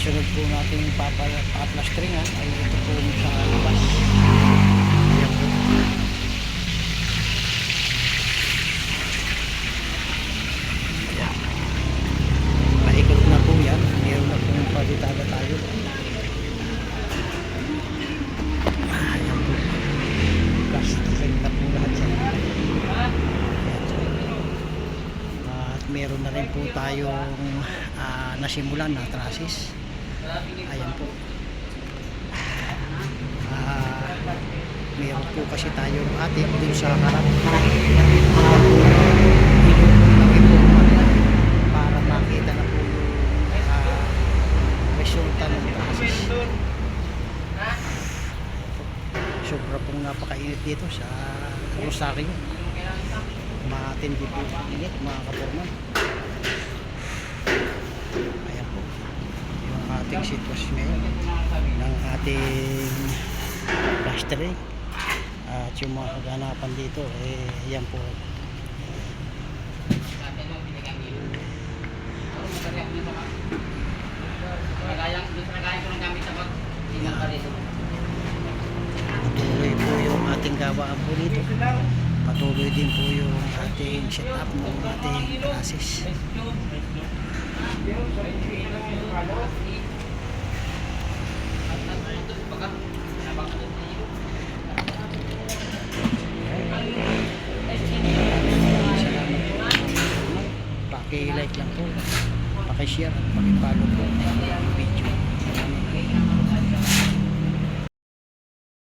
kasunod po natin paplastringan ay ito po sa labas. Ayan po. Ayan. Paikot na po yan. Meron na pong palitada tayo. Ayan po. Plastring na po lahat yan. At meron na rin po tayong nasimulan na trusses. Ayan po. Meron po kasi tayong atin dun sa harap. Para makita na po yung resulta ng trusses. Sobra pong napakainit dito sa Rosario. Matindi po ang init mga kaporman. Ayan po yung ating sitwasyon ngayon ng ating plastering at yung mga kaganapan dito ayan po. Patuloy po yung ating gawaan po dito. Patuloy din po yung ating setup ng ating classes. Paki-like lang po, paki-share at paki-follow po ang video.